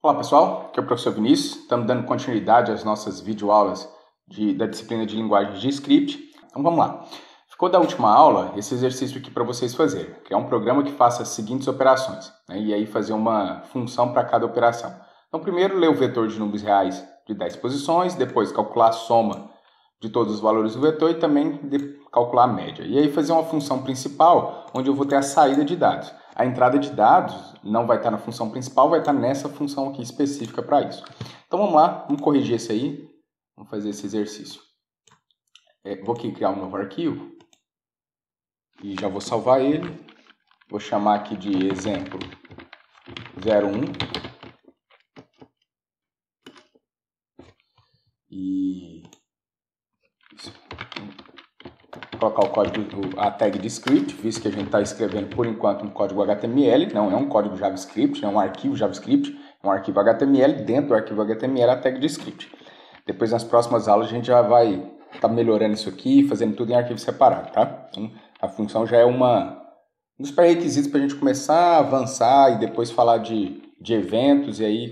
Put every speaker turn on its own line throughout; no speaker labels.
Olá pessoal, aqui é o professor Vinícius, estamos dando continuidade às nossas videoaulas da disciplina de linguagem de script. Então vamos lá. Ficou da última aula esse exercício aqui para vocês fazerem, que é um programa que faça as seguintes operações, né? E aí fazer uma função para cada operação. Então primeiro ler o vetor de números reais de 10 posições, depois calcular a soma de todos os valores do vetor e também calcular a média. E aí fazer uma função principal, onde eu vou ter a saída de dados. A entrada de dados não vai estar na função principal, vai estar nessa função aqui específica para isso. Então vamos lá, vamos corrigir esse aí, vamos fazer esse exercício. Vou aqui criar um novo arquivo e já vou salvar ele. Vou chamar aqui de exemplo 01 e colocar o código, a tag de script, visto que a gente está escrevendo por enquanto um código HTML, não é um código JavaScript, é um arquivo JavaScript, é um arquivo HTML, dentro do arquivo HTML a tag de script. Depois nas próximas aulas a gente já vai estar melhorando isso aqui, fazendo tudo em arquivo separado, tá? Então, a função já é um dos pré-requisitos para a gente começar a avançar e depois falar de eventos e aí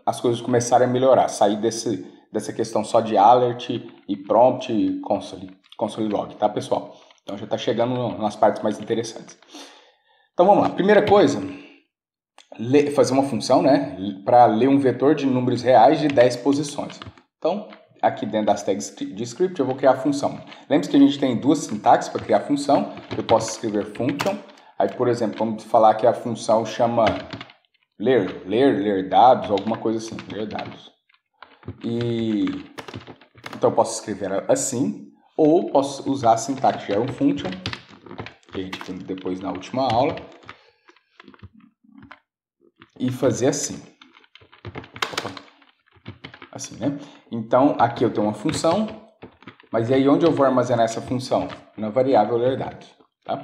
as coisas começarem a melhorar, sair dessa questão só de alert e prompt e console log, tá pessoal? Então já está chegando nas partes mais interessantes. Então vamos lá. Primeira coisa, fazer uma função, né, para ler um vetor de números reais de 10 posições. Então, aqui dentro das tags de script eu vou criar a função. Lembre-se que a gente tem duas sintaxes para criar a função. Eu posso escrever function. Aí, por exemplo, vamos falar que a função chama ler dados, alguma coisa assim, ler dados. Então eu posso escrever assim. Ou posso usar a sintaxe de function, que a gente tem depois na última aula, e fazer assim. Assim, né? Então, aqui eu tenho uma função, mas e aí onde eu vou armazenar essa função? Na variável ler dados, tá?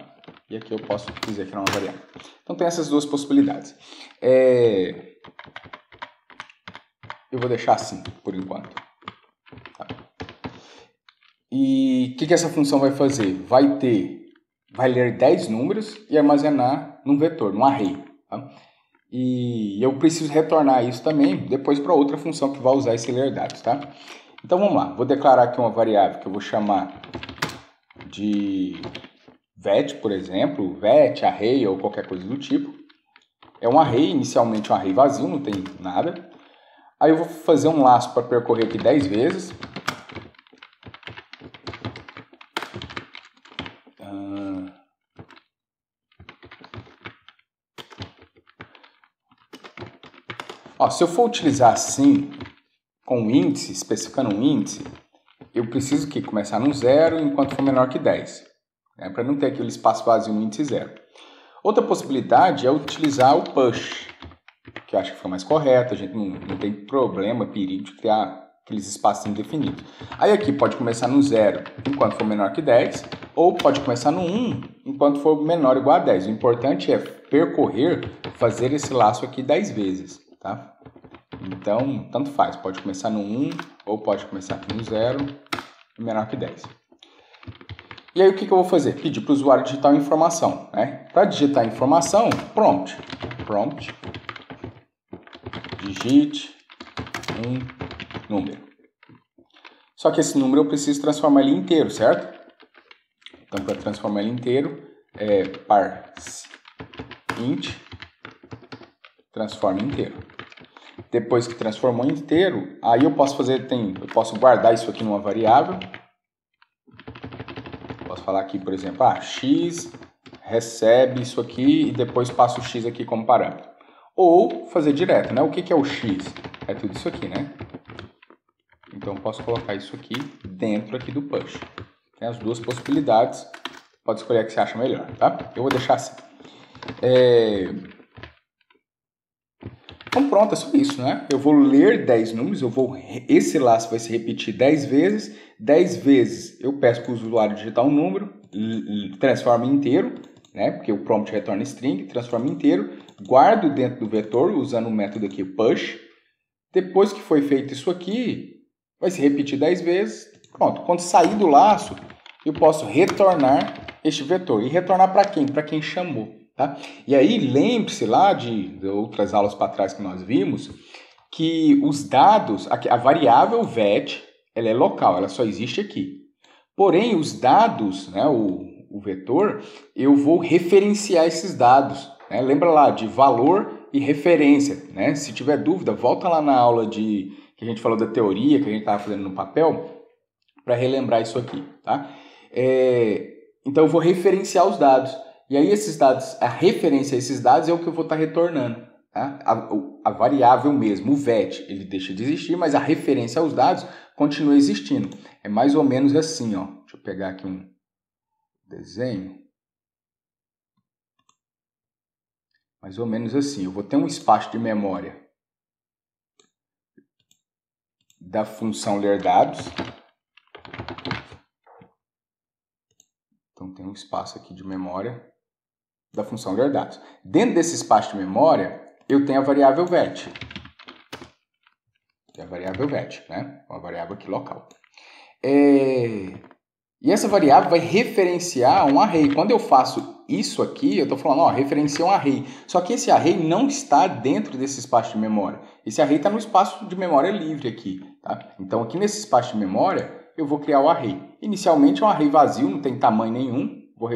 E aqui eu posso dizer que é uma variável. Então, tem essas duas possibilidades. Eu vou deixar assim, por enquanto. Tá? E o que essa função vai fazer? Vai ler 10 números e armazenar num vetor, num array. Tá? E eu preciso retornar isso também depois para outra função que vai usar esse ler dados. Tá? Então vamos lá, vou declarar aqui uma variável que eu vou chamar de vet, por exemplo, vet, array ou qualquer coisa do tipo. É um array, inicialmente um array vazio, não tem nada. Aí eu vou fazer um laço para percorrer aqui 10 vezes. Se eu for utilizar assim, com um índice, especificando um índice, eu preciso que começar no 0 enquanto for menor que 10, né, para não ter aquele espaço vazio no índice 0. Outra possibilidade é utilizar o push, que eu acho que fica mais correto, a gente não tem problema, perigo de criar aqueles espaços indefinidos. Aí aqui pode começar no 0 enquanto for menor que 10, ou pode começar no 1 enquanto for menor ou igual a 10. O importante é percorrer, fazer esse laço aqui 10 vezes. Tá? Então, tanto faz, pode começar no 1 ou pode começar aqui no 0 e menor que 10. E aí o que eu vou fazer? Pedir para o usuário digitar uma informação. Né? Para digitar a informação, prompt, digite um número. Só que esse número eu preciso transformar ele inteiro, certo? Então, para transformar ele inteiro, parse int transforma inteiro. Depois que transformou inteiro, aí eu posso eu posso guardar isso aqui numa variável. Posso falar aqui, por exemplo, x recebe isso aqui e depois passo o x aqui como parâmetro. Ou fazer direto, né? O que é o x? É tudo isso aqui, né? Então eu posso colocar isso aqui dentro aqui do push. Tem as duas possibilidades. Pode escolher a que você acha melhor, tá? Eu vou deixar assim. Então pronto, é só isso, né? Eu vou ler 10 números, esse laço vai se repetir 10 vezes. 10 vezes eu peço para o usuário digitar um número, transforma inteiro, né? Porque o prompt retorna string, transforma inteiro, guardo dentro do vetor usando o método aqui push. Depois que foi feito isso aqui, vai se repetir 10 vezes. Pronto, quando sair do laço, eu posso retornar este vetor. E retornar para quem? Para quem chamou. Tá? E aí, lembre-se lá de outras aulas para trás que nós vimos, que os dados, a variável VET, ela é local, ela só existe aqui. Porém, os dados, né, o vetor, eu vou referenciar esses dados. Né? Lembra lá de valor e referência. Né? Se tiver dúvida, volta lá na aula que a gente falou da teoria, que a gente estava fazendo no papel, para relembrar isso aqui. Tá? Então, eu vou referenciar os dados. E aí, esses dados, a referência a esses dados é o que eu vou estar retornando. Tá? A variável mesmo, o VET, ele deixa de existir, mas a referência aos dados continua existindo. É mais ou menos assim, ó. Deixa eu pegar aqui um desenho. Mais ou menos assim. Eu vou ter um espaço de memória da função ler dados. Então, tem um espaço aqui de memória da função ler dados. Dentro desse espaço de memória, eu tenho a variável VET. Que é a variável VET, né? Uma variável aqui local. E essa variável vai referenciar um array. Quando eu faço isso aqui, eu estou falando, ó, referencia um array. Só que esse array não está dentro desse espaço de memória. Esse array está no espaço de memória livre aqui. Tá? Então, aqui nesse espaço de memória, eu vou criar o array. Inicialmente é um array vazio, não tem tamanho nenhum. Vou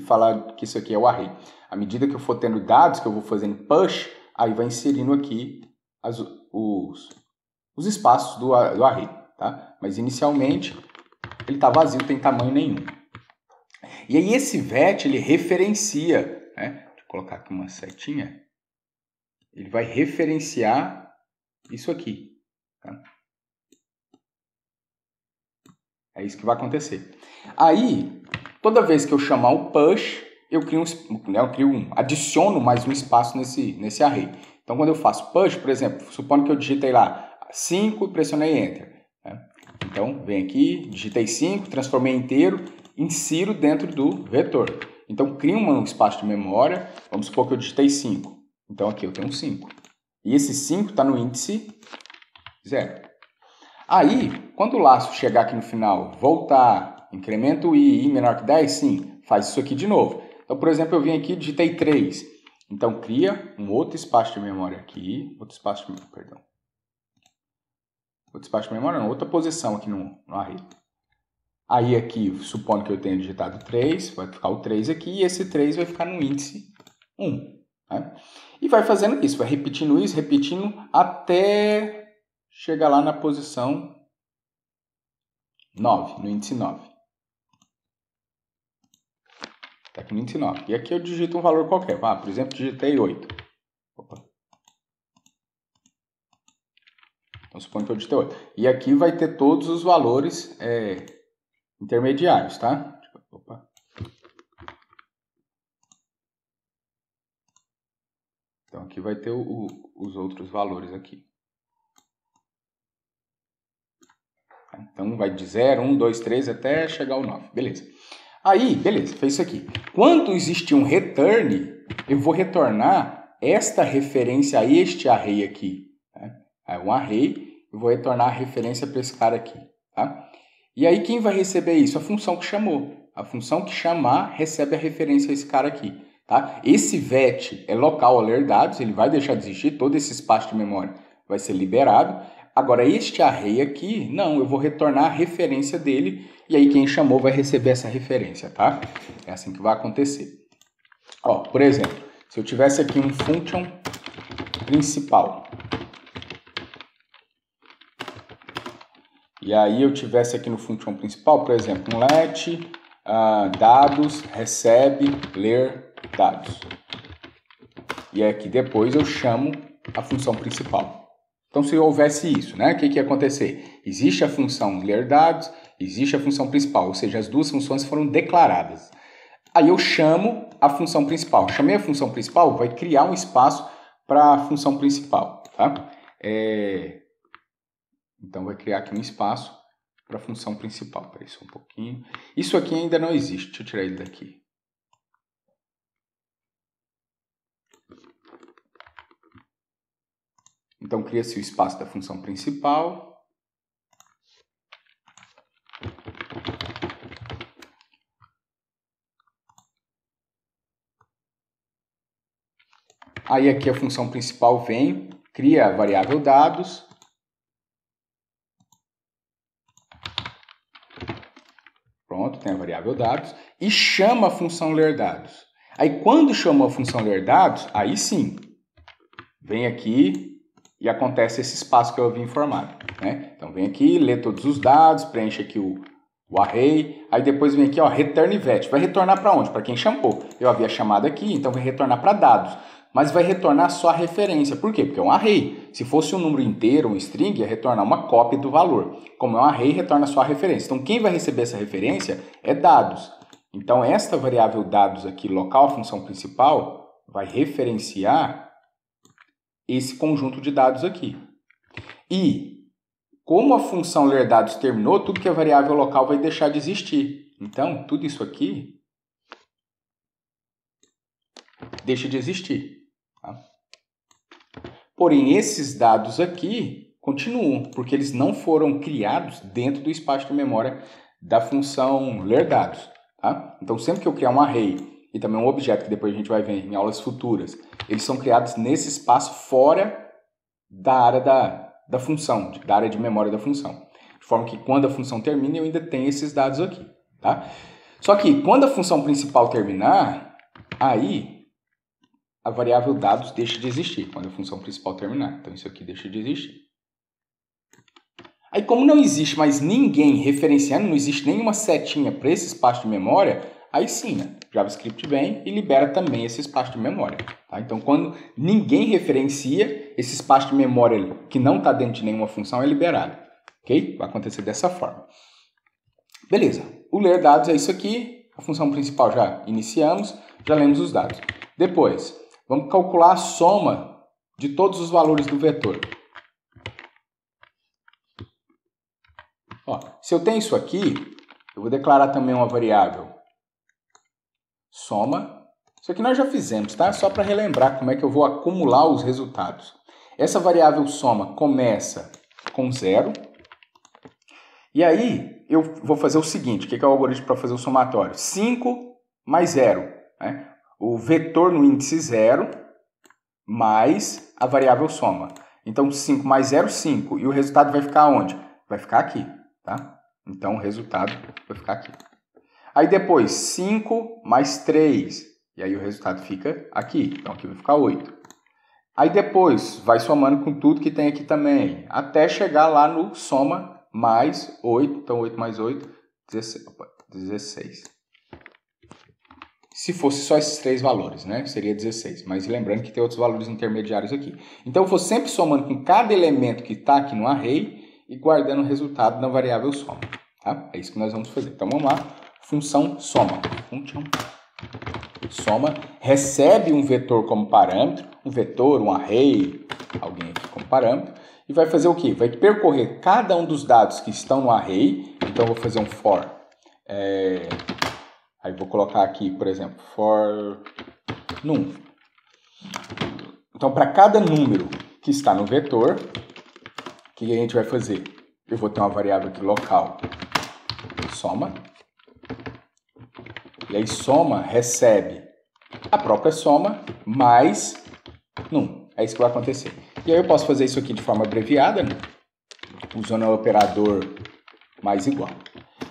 falar que isso aqui é o array. À medida que eu for tendo dados, que eu vou fazendo push, aí vai inserindo aqui os espaços do array. Tá? Mas inicialmente ele está vazio, não tem tamanho nenhum. E aí esse VET, ele referencia, né? Deixa eu colocar aqui uma setinha. Ele vai referenciar isso aqui. Tá? É isso que vai acontecer. Aí, toda vez que eu chamar o push, eu adiciono mais um espaço nesse array. Então, quando eu faço push, por exemplo, supondo que eu digitei lá 5 e pressionei Enter. Né? Então, vem aqui, digitei 5, transformei inteiro, insiro dentro do vetor. Então, crio um espaço de memória, vamos supor que eu digitei 5. Então, aqui eu tenho um 5. E esse 5 está no índice 0. Aí, quando o laço chegar aqui no final, voltar, incremento o i menor que 10, sim, faz isso aqui de novo. Então, por exemplo, eu vim aqui e digitei 3. Então, cria um outro espaço de memória aqui, outro espaço de memória não, outra posição aqui no array. Aí aqui, supondo que eu tenha digitado 3, vai ficar o 3 aqui, e esse 3 vai ficar no índice 1. Né? E vai fazendo isso, vai repetindo isso, repetindo, até chegar lá na posição 9, no índice 9. Está aqui no índice 9. E aqui eu digito um valor qualquer. Por exemplo, digitei 8. Opa. Então, suponho que eu digitei 8. E aqui vai ter todos os valores intermediários, tá? Opa. Então, aqui vai ter os outros valores aqui. Então, vai de 0, 1, 2, 3 até chegar ao 9. Beleza. Aí, beleza, fez isso aqui. Quando existir um return, eu vou retornar esta referência a este array aqui. Né? É um array, eu vou retornar a referência para esse cara aqui. Tá? E aí, quem vai receber isso? A função que chamou. A função que chamar recebe a referência a esse cara aqui. Tá? Esse VET é local a ler dados, ele vai deixar de existir, todo esse espaço de memória vai ser liberado. Agora, este array aqui, não, eu vou retornar a referência dele, e aí quem chamou vai receber essa referência, tá? É assim que vai acontecer. Ó, por exemplo, se eu tivesse aqui um function principal, e aí eu tivesse aqui no function principal, por exemplo, um let dados recebe ler dados. E aqui depois eu chamo a função principal. Então, se houvesse isso, né, o que ia acontecer? Existe a função ler dados, existe a função principal, ou seja, as duas funções foram declaradas. Aí eu chamo a função principal. Chamei a função principal, vai criar um espaço para a função principal. Tá? Então, vai criar aqui um espaço para a função principal. Espera aí só um pouquinho. Isso aqui ainda não existe. Deixa eu tirar ele daqui. Então, cria-se o espaço da função principal. Aí aqui a função principal vem, cria a variável dados. Pronto, tem a variável dados. E chama a função ler dados. Aí quando chamou a função ler dados, aí sim, vem aqui e acontece esse espaço que eu havia informado, né? Então vem aqui, lê todos os dados, preenche aqui o array, aí depois vem aqui, ó, return vet. Vai retornar para onde? Para quem chamou. Eu havia chamado aqui, então vai retornar para dados. Mas vai retornar só a referência. Por quê? Porque é um array. Se fosse um número inteiro, um string, ia retornar uma cópia do valor. Como é um array, retorna só a referência. Então quem vai receber essa referência é dados. Então esta variável dados aqui, local, a função principal, vai referenciar esse conjunto de dados aqui. E como a função ler dados terminou, tudo que é variável local vai deixar de existir. Então, tudo isso aqui deixa de existir. Tá? Porém, esses dados aqui continuam, porque eles não foram criados dentro do espaço de memória da função ler dados. Tá? Então, sempre que eu criar um array e também um objeto, que depois a gente vai ver em aulas futuras, eles são criados nesse espaço fora da área da função, da área de memória da função. De forma que quando a função termina, eu ainda tenho esses dados aqui. Tá? Só que quando a função principal terminar, aí a variável dados deixa de existir, quando a função principal terminar. Então isso aqui deixa de existir. Aí como não existe mais ninguém referenciando, não existe nenhuma setinha para esse espaço de memória, aí sim, né? JavaScript vem e libera também esse espaço de memória. Tá? Então, quando ninguém referencia, esse espaço de memória que não está dentro de nenhuma função é liberado. Ok? Vai acontecer dessa forma. Beleza. O ler dados é isso aqui. A função principal já iniciamos, já lemos os dados. Depois, vamos calcular a soma de todos os valores do vetor. Ó, se eu tenho isso aqui, eu vou declarar também uma variável soma. Isso aqui nós já fizemos, tá? Só para relembrar como é que eu vou acumular os resultados. Essa variável soma começa com 0. E aí, eu vou fazer o seguinte, o que é o algoritmo para fazer o somatório? 5 mais 0. Né? O vetor no índice 0 mais a variável soma. Então, 5 mais 0, 5. E o resultado vai ficar onde? Vai ficar aqui, tá? Então, o resultado vai ficar aqui. Aí depois, 5 mais 3. E aí o resultado fica aqui. Então aqui vai ficar 8. Aí depois, vai somando com tudo que tem aqui também. Até chegar lá no soma mais 8. Então 8 mais 8, 16. Se fosse só esses três valores, né? Seria 16. Mas lembrando que tem outros valores intermediários aqui. Então eu vou sempre somando com cada elemento que está aqui no array e guardando o resultado na variável soma. Tá? É isso que nós vamos fazer. Então vamos lá. Função soma. Soma recebe um vetor como parâmetro, um vetor, um array, alguém aqui como parâmetro, e vai fazer o quê? Vai percorrer cada um dos dados que estão no array. Então eu vou fazer um for. Aí vou colocar aqui, por exemplo, for num. Então para cada número que está no vetor, o que a gente vai fazer? Eu vou ter uma variável aqui local, soma. E aí soma recebe a própria soma mais num. É isso que vai acontecer. E aí eu posso fazer isso aqui de forma abreviada, né? Usando o operador mais igual.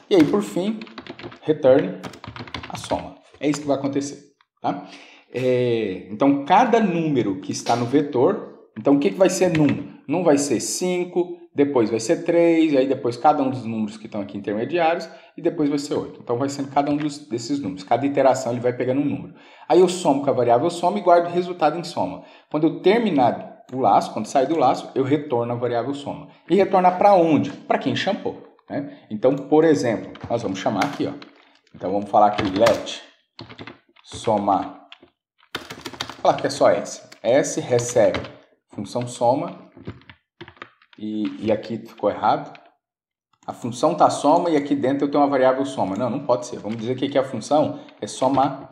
E aí, por fim, return a soma. É isso que vai acontecer. Tá? Então, cada número que está no vetor, então o que vai ser num? Num vai ser 5, depois vai ser 3, e aí depois cada um dos números que estão aqui intermediários, e depois vai ser 8. Então vai sendo cada um desses números. Cada iteração ele vai pegando um número. Aí eu somo com a variável soma e guardo o resultado em soma. Quando eu terminar o laço, quando sair do laço, eu retorno a variável soma. E retornar para onde? Para quem chamou. Né? Então, por exemplo, nós vamos chamar aqui. Ó. Então vamos falar aqui let somar. Vou falar que é só S. S recebe função soma. E aqui ficou errado. A função está soma e aqui dentro eu tenho uma variável soma. Não, não pode ser. Vamos dizer que aqui a função é somatório.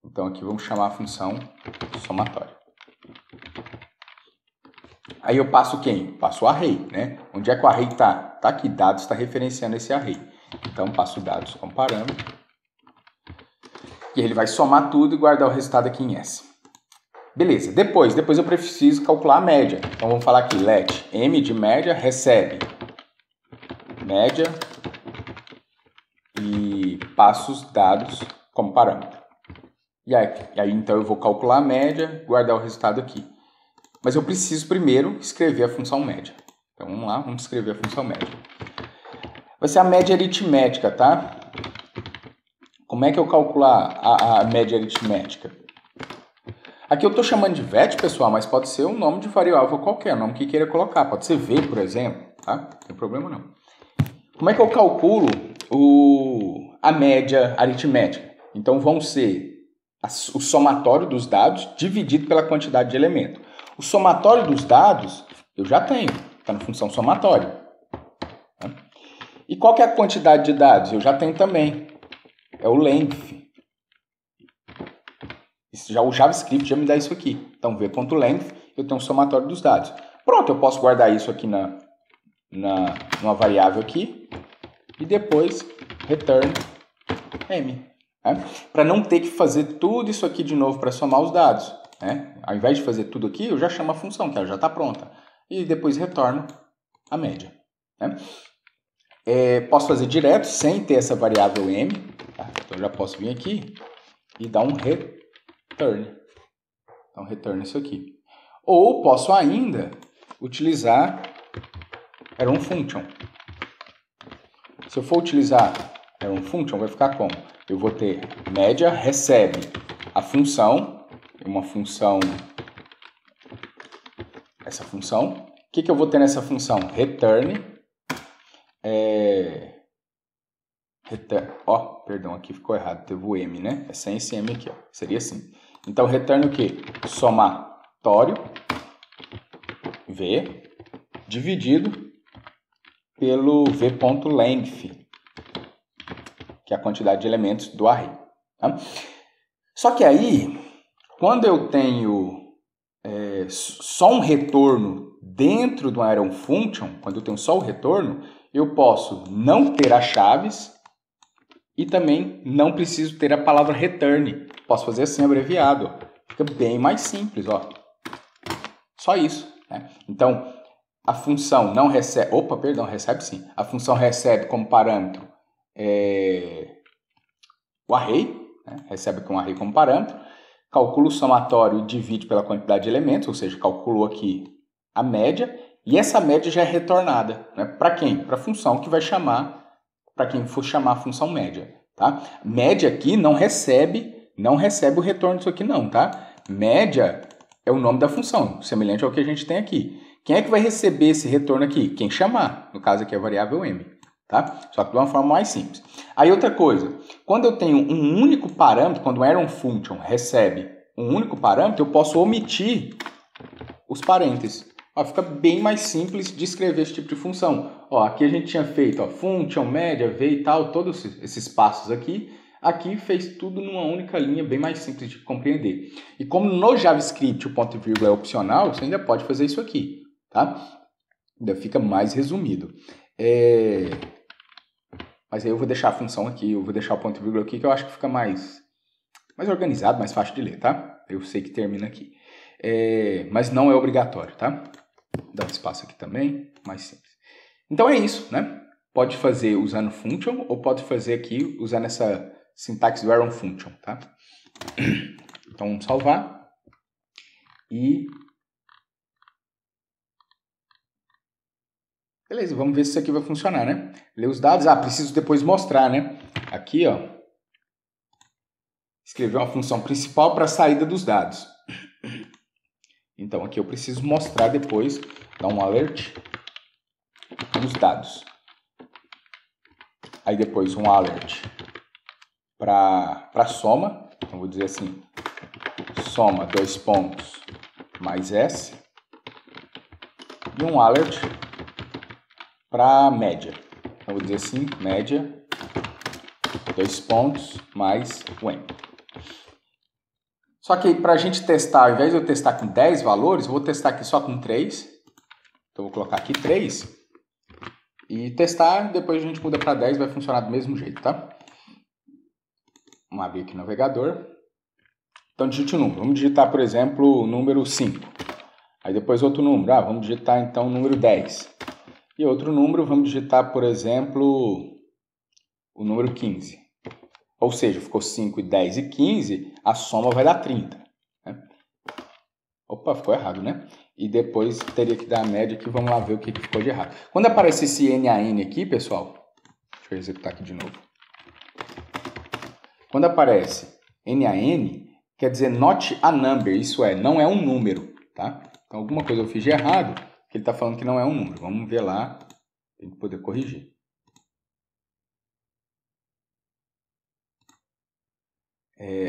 Então aqui vamos chamar a função somatório. Aí eu passo quem? Passo o array, né? Onde é que o array está? Está aqui, dados está referenciando esse array. Então passo dados como parâmetro. E ele vai somar tudo e guardar o resultado aqui em S. Beleza, depois eu preciso calcular a média. Então vamos falar aqui, let m de média recebe média e passo os dados como parâmetro. E aí então eu vou calcular a média, guardar o resultado aqui. Mas eu preciso primeiro escrever a função média. Então vamos lá, vamos escrever a função média. Vai ser a média aritmética, tá? Como é que eu calculo a média aritmética? Aqui eu estou chamando de VET, pessoal, mas pode ser um nome de variável qualquer, nome que queira colocar. Pode ser V, por exemplo, tá? Não tem problema não. Como é que eu calculo a média aritmética? Então vão ser o somatório dos dados dividido pela quantidade de elemento. O somatório dos dados eu já tenho, está na função somatório. Tá? E qual que é a quantidade de dados? Eu já tenho também. É o length. Já o JavaScript já me dá isso aqui. Então, v.length, eu tenho um somatório dos dados. Pronto, eu posso guardar isso aqui numa variável aqui. E depois, return m. Né? Para não ter que fazer tudo isso aqui de novo para somar os dados. Né? Ao invés de fazer tudo aqui, eu já chamo a função, que ela já está pronta. E depois retorno a média. Né? Posso fazer direto, sem ter essa variável m. Tá? Então, eu já posso vir aqui e dar um return. Então, return isso aqui. Ou posso ainda utilizar arrow function. Se eu for utilizar arrow function, vai ficar como? Eu vou ter média recebe a função, uma função, essa função. O que eu vou ter nessa função? Return. Perdão, aqui ficou errado, teve o m, né? É sem esse m aqui, ó. Seria assim. Então, return o quê? Somatório v dividido pelo v.length, que é a quantidade de elementos do array. Tá? Só que aí, quando eu tenho só um retorno dentro do arrow function, quando eu tenho só o retorno, eu posso não ter as chaves e também não preciso ter a palavra return. Posso fazer assim abreviado. Ó. Fica bem mais simples. Ó. Só isso. Né? Então, a função não recebe... recebe sim. A função recebe como parâmetro o array. Né? Recebe aqui um array como parâmetro. Calcula o somatório e divide pela quantidade de elementos, ou seja, calculou aqui a média. E essa média já é retornada. Né? Para quem? Para a função que vai chamar... Para quem for chamar a função média, tá? Média aqui não recebe o retorno disso aqui não, tá? Média é o nome da função, semelhante ao que a gente tem aqui. Quem é que vai receber esse retorno aqui? Quem chamar, no caso aqui é a variável m, tá? Só que de uma forma mais simples. Aí outra coisa, quando eu tenho um único parâmetro, quando um arrow function recebe um único parâmetro, eu posso omitir os parênteses. Ó, fica bem mais simples de escrever esse tipo de função. Ó, aqui a gente tinha feito function, média, v e tal, todos esses passos aqui. Aqui fez tudo numa única linha, bem mais simples de compreender. E como no JavaScript o ponto e vírgula é opcional, você ainda pode fazer isso aqui, tá? Ainda fica mais resumido. Mas aí eu vou deixar a função aqui, eu vou deixar o ponto e vírgula aqui, que eu acho que fica mais organizado, mais fácil de ler, tá? Eu sei que termina aqui. Mas não é obrigatório, tá? Dá um espaço aqui também, mais simples. Então é isso, né? Pode fazer usando function ou pode fazer aqui usando essa sintaxe do arrow function, tá? Então vamos salvar e beleza, vamos ver se isso aqui vai funcionar, né? Ler os dados, preciso depois mostrar, né? Aqui, ó, escrever uma função principal para a saída dos dados. Então aqui eu preciso mostrar depois, dar um alert nos dados. Aí depois um alert para soma, então vou dizer assim, soma 2 pontos mais S. E um alert para média, então vou dizer assim, média 2 pontos mais o M. Só que para a gente testar, ao invés de eu testar com 10 valores, eu vou testar aqui só com 3. Então eu vou colocar aqui 3. E testar, depois a gente muda para 10, vai funcionar do mesmo jeito, tá? Vamos abrir aqui o navegador. Então, digite o número. Vamos digitar, por exemplo, o número 5. Aí depois outro número. Vamos digitar, então, o número 10. E outro número, vamos digitar, por exemplo, o número 15. Ou seja, ficou 5, 10 e 15, a soma vai dar 30. Né? Opa, ficou errado, né? E depois teria que dar a média aqui. Vamos lá ver o que ficou de errado. Quando aparece esse NaN aqui, pessoal, deixa eu executar aqui de novo. Quando aparece NaN, quer dizer not a number, isso é, não é um número, tá? Então alguma coisa eu fiz de errado, que ele está falando que não é um número. Vamos ver lá, para poder corrigir.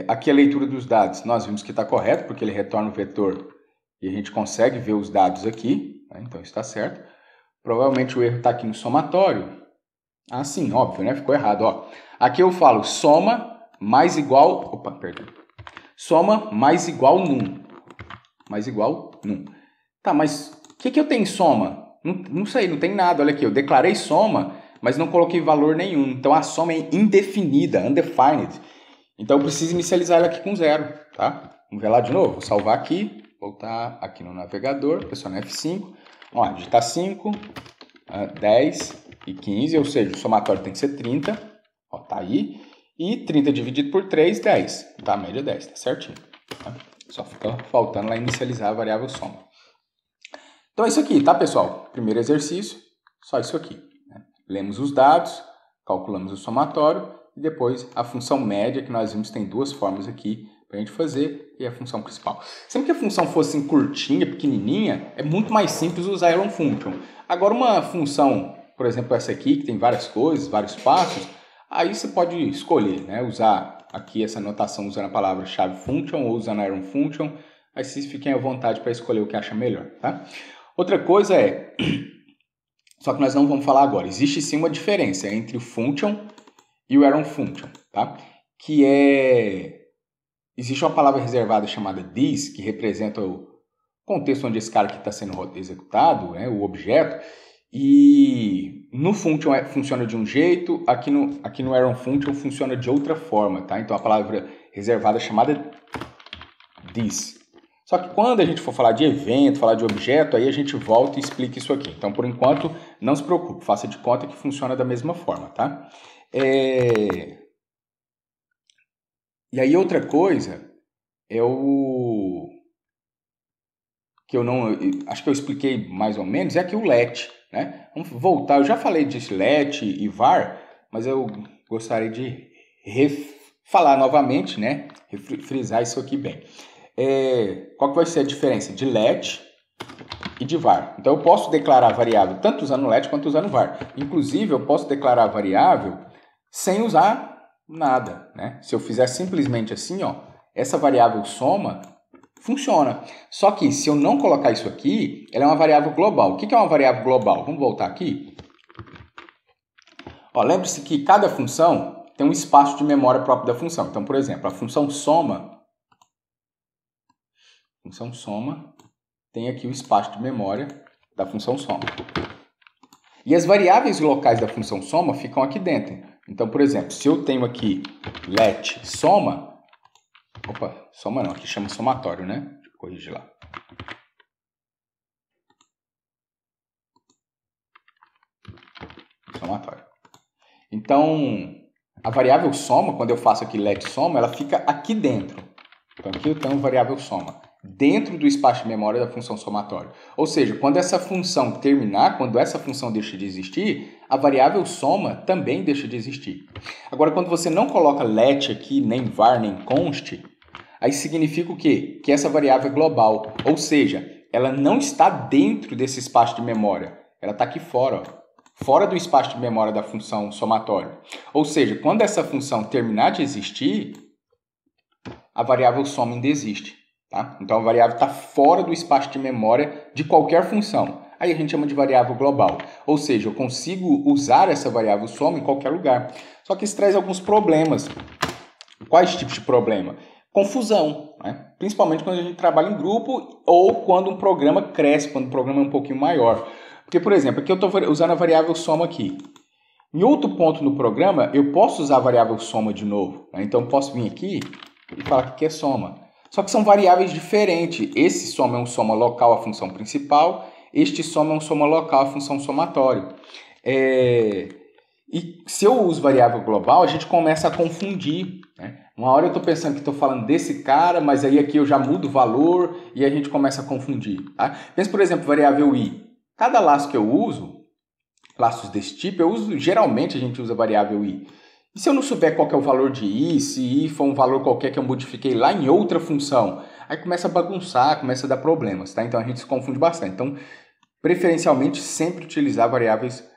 Aqui a leitura dos dados, nós vimos que está correto, porque ele retorna o vetor e a gente consegue ver os dados aqui, né? Então isso está certo. Provavelmente o erro está aqui no somatório. Ah, sim, óbvio, né? Ficou errado, ó. Aqui eu falo soma mais igual... Opa, perdão. Soma mais igual num. Mais igual num. Tá, mas o que eu tenho em soma? Não sei, não tem nada. Olha aqui, eu declarei soma, mas não coloquei valor nenhum. Então a soma é indefinida, undefined. Então eu preciso inicializar ela aqui com 0, tá? Vamos ver lá de novo. Vou salvar aqui, voltar aqui no navegador, pressionar F5. Vamos lá, digitar 5, 10 e 15, ou seja, o somatório tem que ser 30. Ó, tá aí. E 30 dividido por 3, 10. Tá? A média é 10, tá certinho. Tá? Só fica faltando lá inicializar a variável soma. Então é isso aqui, tá, pessoal? Primeiro exercício, só isso aqui. Né? Lemos os dados, calculamos o somatório e depois a função média, que nós vimos tem duas formas aqui para a gente fazer, e a função principal. Sempre que a função fosse assim, curtinha, pequenininha, é muito mais simples usar Iron Function. Agora uma função, por exemplo, essa aqui, que tem várias coisas, vários passos, aí você pode escolher, né? Usar aqui essa notação usando a palavra-chave function ou usando Iron Function. Aí vocês fiquem à vontade para escolher o que acha melhor, tá? Outra coisa é, só que nós não vamos falar agora, existe sim uma diferença entre o function e o Iron Function, tá? Que é... Existe uma palavra reservada chamada this, que representa o contexto onde esse cara aqui está sendo executado, né? O objeto. E no function funciona de um jeito, aqui no Iron Function funciona de outra forma, tá? Então a palavra reservada é chamada this. Só que quando a gente for falar de evento, falar de objeto, aí a gente volta e explica isso aqui. Então, por enquanto, não se preocupe, faça de conta que funciona da mesma forma, tá? E aí outra coisa é o... que eu não... acho que eu expliquei mais ou menos, é aqui o let, né? Vamos voltar, eu já falei de let e var, mas eu gostaria de falar novamente, né? Frisar isso aqui bem. Qual que vai ser a diferença de let e de var? Então eu posso declarar a variável tanto usando let quanto usando var. Inclusive eu posso declarar a variável sem usar nada, né? Se eu fizer simplesmente assim, ó, essa variável soma funciona. Só que se eu não colocar isso aqui, ela é uma variável global. O que é uma variável global? Vamos voltar aqui. Lembre-se que cada função tem um espaço de memória próprio da função. Então, por exemplo, a função soma tem aqui o espaço de memória da função soma. E as variáveis locais da função soma ficam aqui dentro. Então, por exemplo, se eu tenho aqui let soma... Opa, soma não, aqui chama somatório, né? Deixa eu corrigir lá. Somatório. Então, a variável soma, quando eu faço aqui let soma, ela fica aqui dentro. Então, aqui eu tenho a variável soma, dentro do espaço de memória da função somatório. Ou seja, quando essa função terminar, quando essa função deixa de existir, a variável soma também deixa de existir. Agora, quando você não coloca let aqui, nem var, nem const, aí significa o quê? Que essa variável é global. Ou seja, ela não está dentro desse espaço de memória. Ela está aqui fora, ó. Fora do espaço de memória da função somatório. Ou seja, quando essa função terminar de existir, a variável soma ainda existe. Tá? Então, a variável está fora do espaço de memória de qualquer função. Aí a gente chama de variável global. Ou seja, eu consigo usar essa variável soma em qualquer lugar. Só que isso traz alguns problemas. Quais tipos de problema? Confusão, né? Principalmente quando a gente trabalha em grupo ou quando um programa cresce, quando o programa é um pouquinho maior. Porque, por exemplo, aqui eu estou usando a variável soma aqui. Em outro ponto no programa, eu posso usar a variável soma de novo. Né? Então, eu posso vir aqui e falar que aqui é soma. Só que são variáveis diferentes. Esse soma é um soma local à função principal. Este soma é um soma local à função somatório. E se eu uso variável global, a gente começa a confundir. Né? Uma hora eu estou pensando que estou falando desse cara, mas aí aqui eu já mudo o valor e a gente começa a confundir. Tá? Pensa, por exemplo, variável i. Cada laço que eu uso, laços desse tipo, geralmente a gente usa variável i. E se eu não souber qual que é o valor de i, se i for um valor qualquer que eu modifiquei lá em outra função, aí começa a bagunçar, começa a dar problemas, tá? Então a gente se confunde bastante. Então, preferencialmente, sempre utilizar variáveis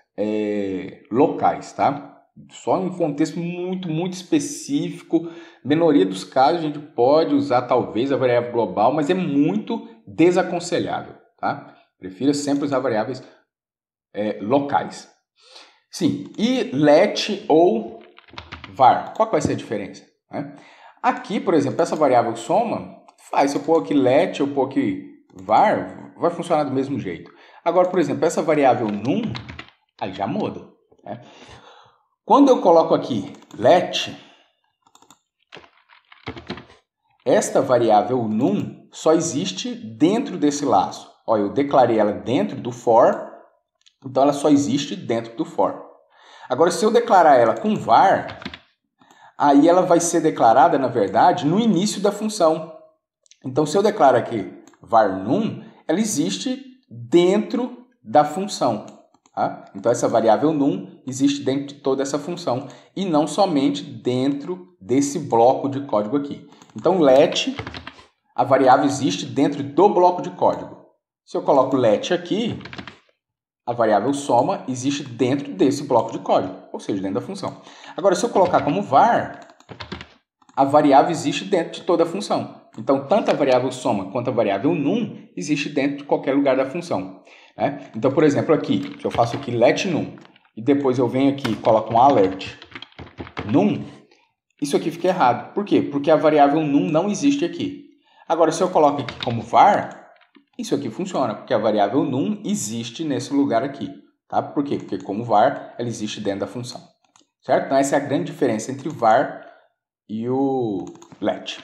locais, tá? Só em um contexto muito, muito específico. Na maioria dos casos, a gente pode usar talvez a variável global, mas é muito desaconselhável, tá? Prefira sempre usar variáveis locais. Sim, e let ou var. Qual vai ser a diferença? Né? Aqui, por exemplo, essa variável soma, se eu pôr aqui let ou pôr aqui var, vai funcionar do mesmo jeito. Agora, por exemplo, essa variável num, aí já muda. Né? Quando eu coloco aqui let, esta variável num só existe dentro desse laço. Ó, eu declarei ela dentro do for, então ela só existe dentro do for. Agora, se eu declarar ela com var, aí ela vai ser declarada, na verdade, no início da função. Então, se eu declaro aqui var num, ela existe dentro da função. Tá? Então, essa variável num existe dentro de toda essa função e não somente dentro desse bloco de código aqui. Então, let, a variável existe dentro do bloco de código. Se eu coloco let aqui, a variável soma existe dentro desse bloco de código, ou seja, dentro da função. Agora, se eu colocar como var, a variável existe dentro de toda a função. Então, tanto a variável soma quanto a variável num existe dentro de qualquer lugar da função. Né? Então, por exemplo, aqui, se eu faço aqui let num, e depois eu venho aqui e coloco um alert num, isso aqui fica errado. Por quê? Porque a variável num não existe aqui. Agora, se eu coloco aqui como var, isso aqui funciona, porque a variável num existe nesse lugar aqui. Tá? Por quê? Porque como var, ela existe dentro da função. Certo? Então, essa é a grande diferença entre var e o let.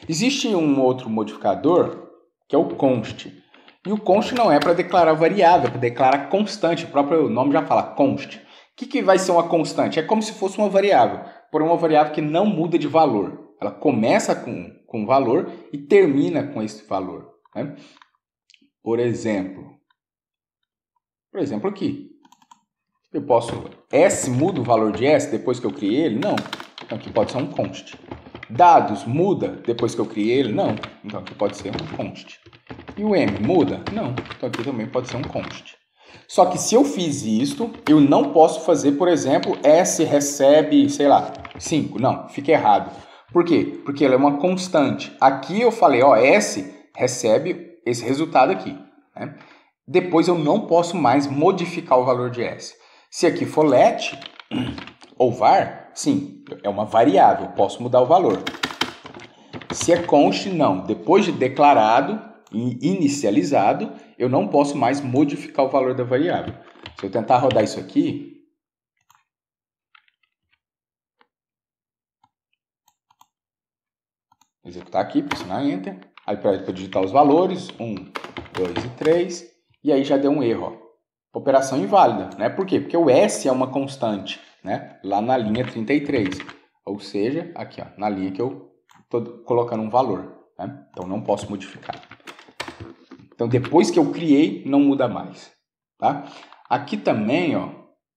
Existe um outro modificador, que é o const. E o const não é para declarar variável, é para declarar constante. O próprio nome já fala const. O que vai ser uma constante? É como se fosse uma variável, porém uma variável que não muda de valor. Ela começa com valor e termina com esse valor. Né? Por exemplo aqui. Eu posso... S muda o valor de S depois que eu criei ele? Não. Então aqui pode ser um const. Dados muda depois que eu criei ele? Não. Então aqui pode ser um const. E o M muda? Não. Então aqui também pode ser um const. Só que se eu fiz isto, eu não posso fazer, por exemplo, S recebe, sei lá, 5. Não, fica errado. Por quê? Porque ela é uma constante. Aqui eu falei, ó, S recebe esse resultado aqui. Né? Depois eu não posso mais modificar o valor de S. Se aqui for let ou var, sim, é uma variável, posso mudar o valor. Se é const, não. Depois de declarado e inicializado, eu não posso mais modificar o valor da variável. Se eu tentar rodar isso aqui, executar aqui, pressionar Enter, aí para digitar os valores, 1, 2 e 3, e aí já deu um erro. Ó. Operação inválida, né? Por quê? Porque o S é uma constante, né? Lá na linha 33, ou seja, aqui ó, na linha que eu estou colocando um valor, né? Então não posso modificar. Então depois que eu criei, não muda mais, tá? Aqui também, ó,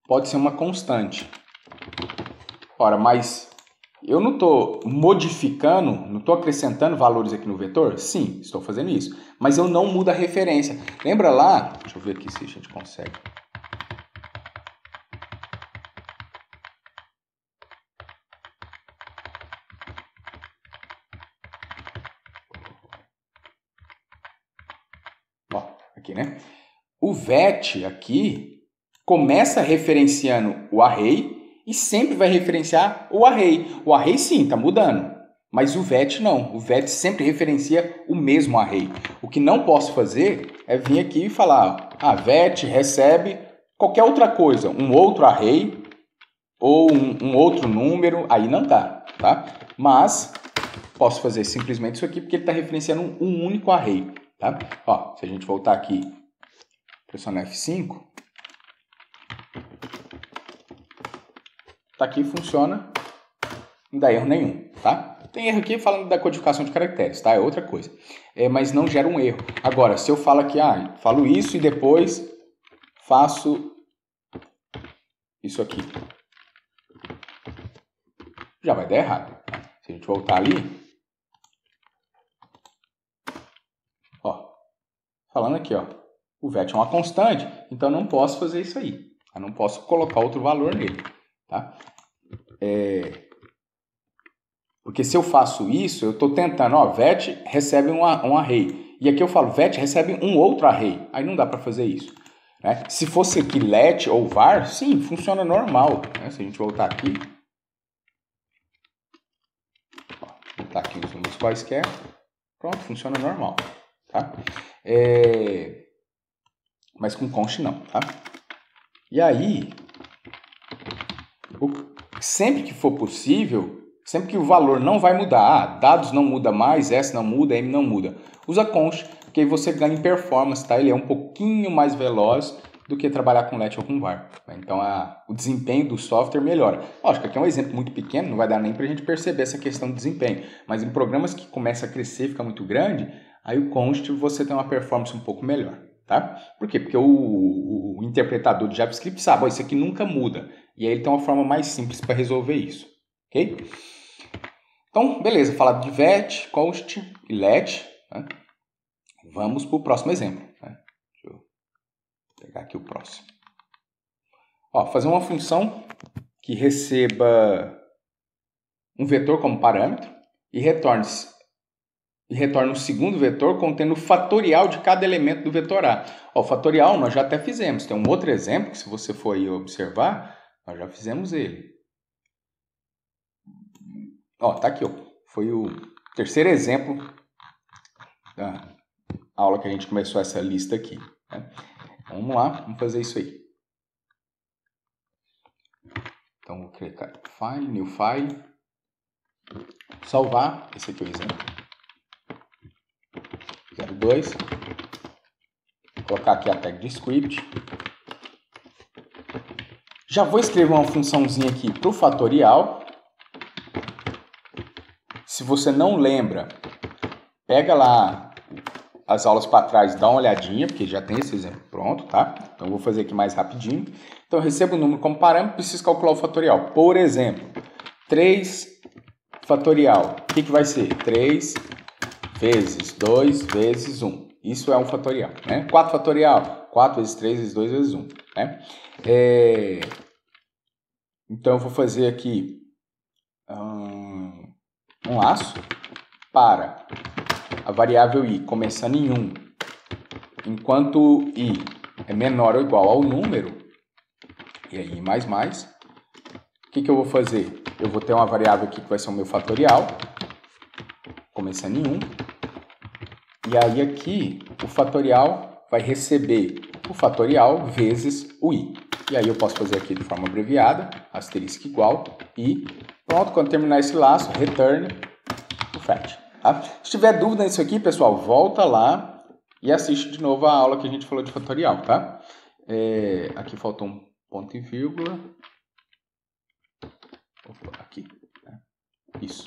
pode ser uma constante. Ora, mas eu não estou modificando, não estou acrescentando valores aqui no vetor? Sim, estou fazendo isso. Mas eu não mudo a referência. Lembra lá? Deixa eu ver aqui se a gente consegue. Ó, aqui, né? O vet aqui começa referenciando o array e sempre vai referenciar o array. O array sim, está mudando, mas o vet não. O vet sempre referencia o mesmo array. O que não posso fazer é vir aqui e falar, vet recebe Qualquer outra coisa, um outro array ou um outro número, aí não dá, tá? Mas posso fazer simplesmente isso aqui porque ele está referenciando um único array, tá? Ó, se a gente voltar aqui, pressionar F5, tá aqui, funciona, não dá erro nenhum, tá? Tem erro aqui falando da codificação de caracteres, tá? É outra coisa. Mas não gera um erro. Agora, se eu falo aqui, falo isso e depois faço isso aqui, já vai dar errado. Se a gente voltar ali, ó, falando aqui, ó, o VET é uma constante, então eu não posso fazer isso aí. Eu não posso colocar outro valor nele, tá? Porque se eu faço isso, eu estou tentando, ó, VET recebe um array. E aqui eu falo, VET recebe um outro array. Aí não dá para fazer isso, né? Se fosse aqui let ou var, sim, funciona normal, né? Se a gente voltar aqui, ó, botar aqui os números quaisquer, pronto, funciona normal, tá? Mas com const não, tá? E aí, sempre que for possível, sempre que o valor não vai mudar, dados não muda mais, S não muda, M não muda, usa const, porque aí você ganha em performance, tá? Ele é um pouquinho mais veloz do que trabalhar com let ou com var. Então, o desempenho do software melhora. Lógico, aqui é um exemplo muito pequeno, não vai dar nem para a gente perceber essa questão de desempenho, mas em programas que começam a crescer, fica muito grande, aí o const você tem uma performance um pouco melhor, tá? Por quê? Porque o interpretador de JavaScript sabe, isso aqui nunca muda, e aí ele tem uma forma mais simples para resolver isso, ok? Então, beleza, falado de VET, const e let, né? Vamos para o próximo exemplo, né? Deixa eu pegar aqui o próximo. Ó, fazer uma função que receba um vetor como parâmetro e retorne um segundo vetor contendo o fatorial de cada elemento do vetor A. Ó, o fatorial nós já até fizemos. Tem um outro exemplo que, se você for aí observar, nós já fizemos ele. Ó, tá aqui, ó. Foi o terceiro exemplo da aula que a gente começou essa lista aqui, né? Vamos lá, vamos fazer isso aí. Então, vou clicar em File, New File, salvar, esse aqui é o exemplo, 02, colocar aqui a tag de script. Já vou escrever uma funçãozinha aqui para o fatorial. Se você não lembra, pega lá as aulas para trás, dá uma olhadinha, porque já tem esse exemplo pronto, tá? Então, eu vou fazer aqui mais rapidinho. Então, eu recebo o número como parâmetro, preciso calcular o fatorial. Por exemplo, 3 fatorial. O que vai ser? 3 vezes 2 vezes 1. Isso é um fatorial, né? 4 fatorial. 4 vezes 3 vezes 2 vezes 1, né? Então, eu vou fazer aqui um laço para a variável i começando em 1, enquanto i é menor ou igual ao número, e aí o que eu vou fazer? Eu vou ter uma variável aqui que vai ser o meu fatorial, começando em 1, e aí aqui o fatorial vai receber o fatorial vezes o i. E aí eu posso fazer aqui de forma abreviada, asterisco igual, e pronto, quando terminar esse laço, return o fetch. Tá? Se tiver dúvida nisso aqui, pessoal, volta lá e assiste de novo a aula que a gente falou de fatorial, tá? Aqui faltou um ponto e vírgula. Opa, aqui. Isso.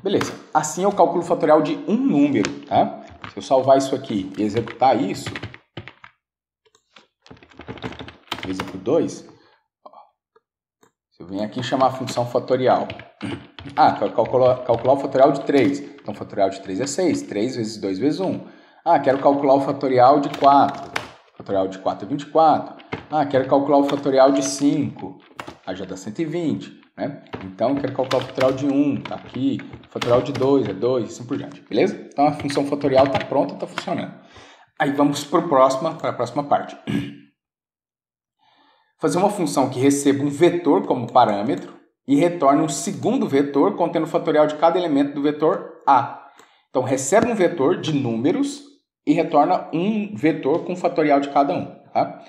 Beleza. Assim eu calculo o fatorial de um número, tá? Se eu salvar isso aqui e executar isso, exemplo 2, se eu venho aqui chamar a função fatorial, calcular o fatorial de 3, então o fatorial de 3 é 6, 3 vezes 2 vezes 1. Quero calcular o fatorial de 4, o fatorial de 4 é 24. Quero calcular o fatorial de 5, já dá 120, né? Então, quero calcular o fatorial de 1, tá aqui, o fatorial de 2 é 2, assim por diante, beleza? Então, a função fatorial está pronta, está funcionando. Aí, vamos para a próxima parte. Fazer uma função que receba um vetor como parâmetro e retorne um segundo vetor contendo o fatorial de cada elemento do vetor A. Então, recebe um vetor de números e retorna um vetor com o fatorial de cada um. Tá?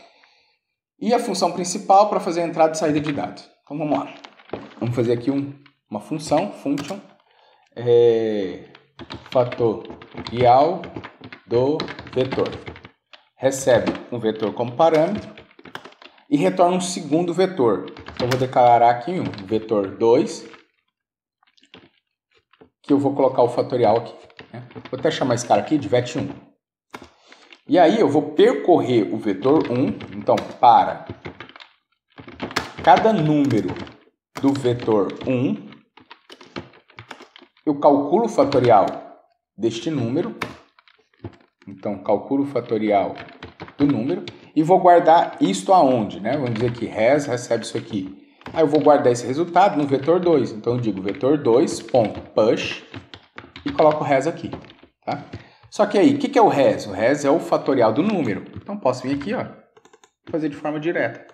E a função principal para fazer a entrada e saída de dados. Então vamos lá. Vamos fazer aqui uma função, function, fatorial do vetor. Recebe um vetor como parâmetro e retorna um segundo vetor. Então eu vou declarar aqui um vetor 2, que eu vou colocar o fatorial aqui. Né? Vou até chamar esse cara aqui de vet1. E aí eu vou percorrer o vetor 1, então para cada número do vetor 1, eu calculo o fatorial deste número, então calculo o fatorial do número e vou guardar isto aonde, né? Vamos dizer que res recebe isso aqui. Aí eu vou guardar esse resultado no vetor 2, então eu digo vetor 2.push e coloco o res aqui, tá? Só que aí, o que é o res? O res é o fatorial do número. Então posso vir aqui, ó, fazer de forma direta.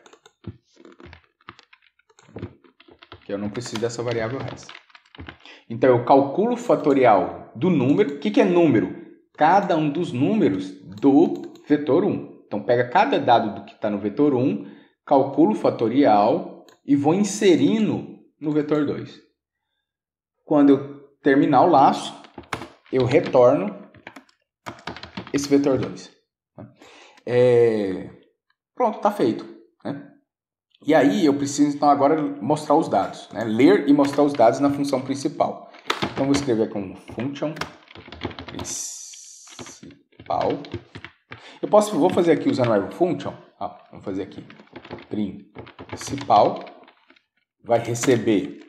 Que eu não preciso dessa variável res. Então eu calculo o fatorial do número. O que é número? Cada um dos números do vetor 1. Então pega cada dado do que está no vetor 1, calculo o fatorial e vou inserindo no vetor 2. Quando eu terminar o laço, eu retorno esse vetor 2. Pronto, está feito. Né? E aí eu preciso então agora mostrar os dados. Né? Ler e mostrar os dados na função principal. Então vou escrever aqui um function principal. Vou fazer aqui usando o arrow function. Vamos fazer aqui principal. Vai receber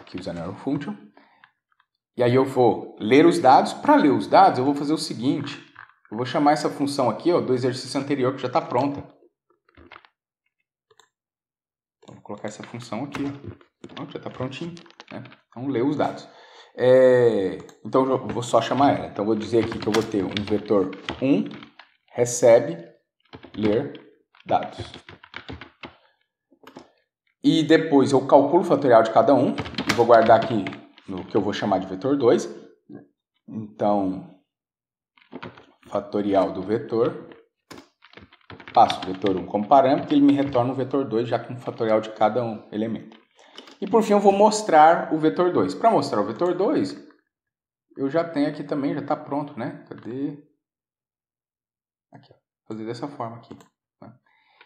aqui usando o arrow function. E aí eu vou ler os dados. Para ler os dados, eu vou fazer o seguinte. Eu vou chamar essa função aqui, ó, do exercício anterior, que já está pronta. Então, vou colocar essa função aqui. Ó, já está prontinho. Né? Então, ler os dados. Então, eu vou só chamar ela. Então, eu vou dizer aqui que eu vou ter um vetor 1, recebe, ler dados. E depois eu calculo o fatorial de cada um. E vou guardar aqui no que eu vou chamar de vetor 2. Então, fatorial do vetor. Passo o vetor 1 como parâmetro e ele me retorna o vetor 2 já com o fatorial de cada um elemento. E por fim eu vou mostrar o vetor 2. Para mostrar o vetor 2, eu já tenho aqui também, já está pronto, né? Cadê? Aqui, ó. Vou fazer dessa forma aqui. Né?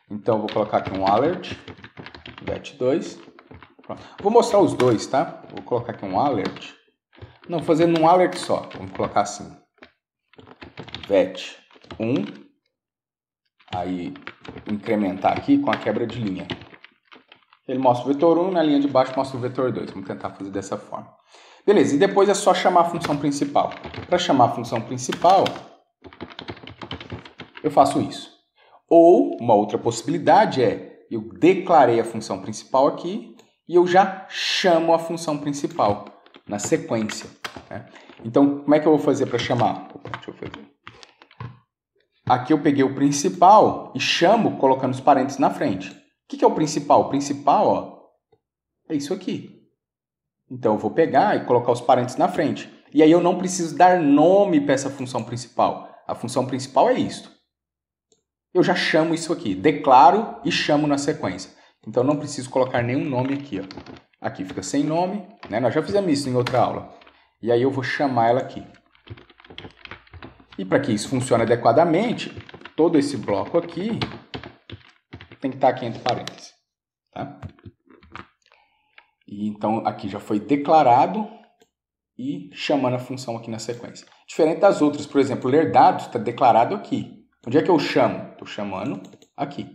Então eu vou colocar aqui um alert, vet2. Pronto. Vou mostrar os dois, tá? Vou colocar aqui um alert. Não, fazendo um alert só. Vamos colocar assim. vet1. Aí incrementar aqui com a quebra de linha. Ele mostra o vetor 1, na linha de baixo mostra o vetor 2. Vamos tentar fazer dessa forma. Beleza, e depois é só chamar a função principal. Para chamar a função principal, eu faço isso. Ou, uma outra possibilidade é, eu declarei a função principal aqui e eu já chamo a função principal na sequência. Né? Então, como é que eu vou fazer para chamar? Deixa eu fazer. Aqui eu peguei o principal e chamo colocando os parênteses na frente. O que é o principal? O principal, ó, é isso aqui. Então eu vou pegar e colocar os parênteses na frente. E aí eu não preciso dar nome para essa função principal. A função principal é isto. Eu já chamo isso aqui. Declaro e chamo na sequência. Então eu não preciso colocar nenhum nome aqui. Ó. Aqui fica sem nome. Né? Nós já fizemos isso em outra aula. E aí eu vou chamar ela aqui. E para que isso funcione adequadamente, todo esse bloco aqui tem que estar aqui entre parênteses. Tá? E então aqui já foi declarado e chamando a função aqui na sequência. Diferente das outras, por exemplo, ler dados está declarado aqui. Onde é que eu chamo? Estou chamando aqui.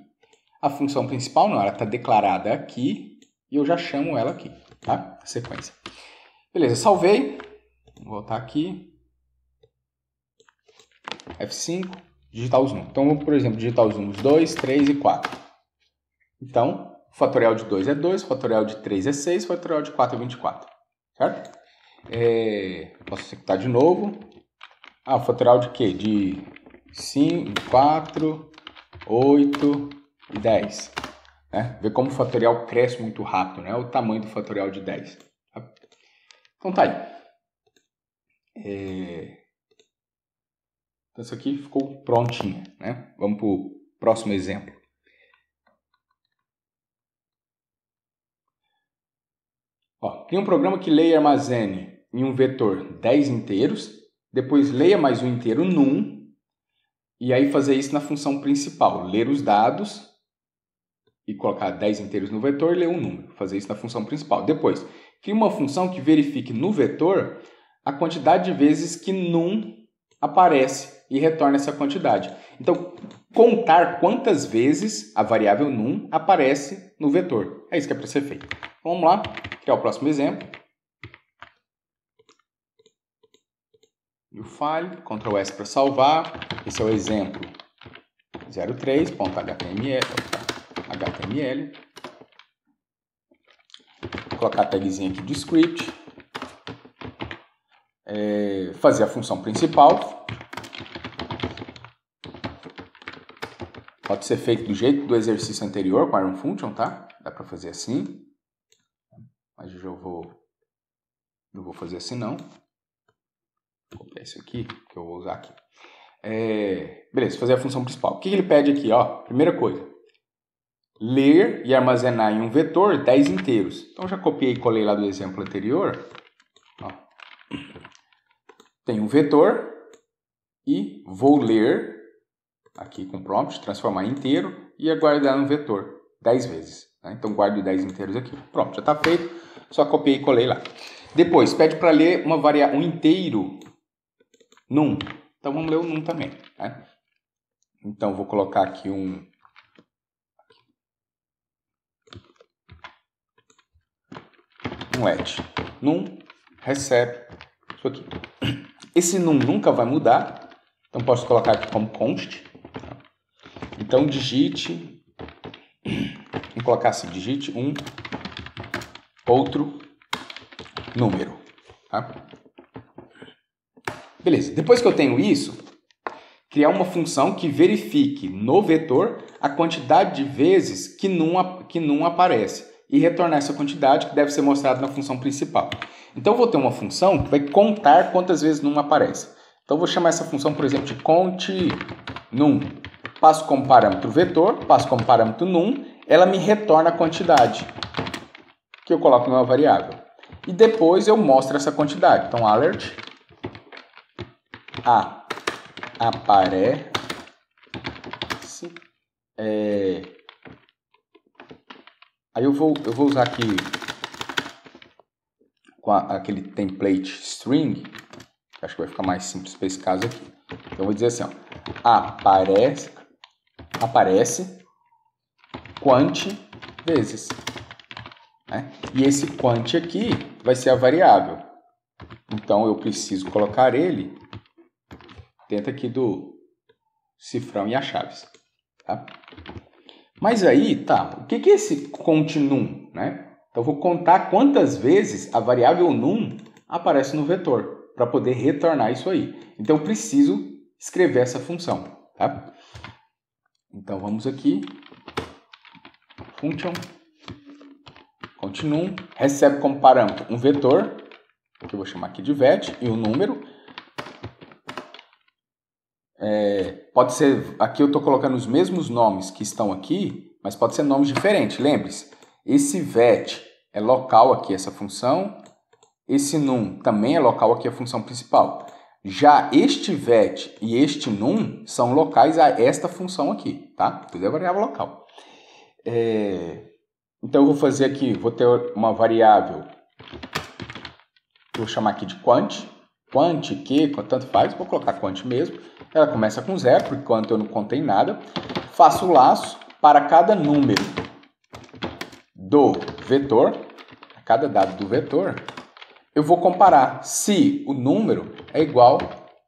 A função principal não, ela está declarada aqui e eu já chamo ela aqui. Tá? A sequência. Beleza, salvei. Vou voltar aqui. F5, digitar os números. Então, por exemplo, digitar os números 2, 3 e 4. Então, o fatorial de 2 é 2, o fatorial de 3 é 6, o fatorial de 4 é 24. Certo? Posso executar de novo. O fatorial de quê? De 5, 4, 8 e 10. Né? Vê como o fatorial cresce muito rápido, né? O tamanho do fatorial de 10. Tá? Então tá aí. Então, isso aqui ficou prontinho, né? Vamos para o próximo exemplo. Cria um programa que leia e armazene em um vetor 10 inteiros, depois leia mais um inteiro num, e aí fazer isso na função principal. Ler os dados e colocar 10 inteiros no vetor e ler um número. Fazer isso na função principal. Depois, cria uma função que verifique no vetor a quantidade de vezes que num aparece e retorna essa quantidade. Então, contar quantas vezes a variável num aparece no vetor. É isso que é para ser feito. Vamos lá, criar o próximo exemplo. New file, Ctrl S para salvar. Esse é o exemplo 03.html. Vou colocar a tagzinha aqui de script. Fazer a função principal. Pode ser feito do jeito do exercício anterior com a Iron Function, tá? Dá para fazer assim. Mas eu não vou fazer assim não. Vou copiar isso aqui, que eu vou usar aqui. Beleza, fazer a função principal. O que ele pede aqui? Primeira coisa. Ler e armazenar em um vetor 10 inteiros. Então, já copiei e colei lá do exemplo anterior. Tem um vetor e vou ler, aqui com prompt, transformar em inteiro e aguardar no vetor 10 vezes. Né? Então, guardo 10 inteiros aqui. Pronto, já está feito. Só copiei e colei lá. Depois, pede para ler um inteiro num. Então, vamos ler o num também. Né? Então, vou colocar aqui um let. Num recebe isso aqui. Esse num nunca vai mudar. Então, posso colocar aqui como const. Então, digite. Vou colocar assim, digite um outro número. Tá? Beleza. Depois que eu tenho isso, criar uma função que verifique no vetor a quantidade de vezes que num aparece e retornar essa quantidade que deve ser mostrada na função principal. Então, eu vou ter uma função que vai contar quantas vezes num aparece. Então, eu vou chamar essa função, por exemplo, de countNum. Passo como parâmetro vetor, passo como parâmetro num, ela me retorna a quantidade que eu coloco numa variável. E depois eu mostro essa quantidade. Então, alert aparece aí eu vou usar aqui com aquele template string, acho que vai ficar mais simples para esse caso aqui. Então eu vou dizer assim, aparece quant vezes. Né? E esse quant aqui vai ser a variável. Então eu preciso colocar ele dentro aqui do cifrão e as chaves. Tá? Mas aí, o que é esse countNum? Né? Então, eu vou contar quantas vezes a variável num aparece no vetor, para poder retornar isso aí. Então, eu preciso escrever essa função. Tá? Então, vamos aqui. Function countNum recebe como parâmetro um vetor, que eu vou chamar aqui de vet, e um número. Pode ser, aqui eu estou colocando os mesmos nomes que estão aqui, mas pode ser nomes diferentes. Lembre-se, esse vet é local aqui, essa função. Esse num também é local aqui, a função principal. Já este vet e este num são locais a esta função aqui, tá? Tudo é variável local. Então eu vou fazer aqui, vou ter uma variável, vou chamar aqui de quant. Quant, que, tanto faz, vou colocar quant mesmo. Ela começa com 0, por enquanto eu não contei nada. Faço o laço para cada número do vetor, a cada dado do vetor, eu vou comparar se o número é igual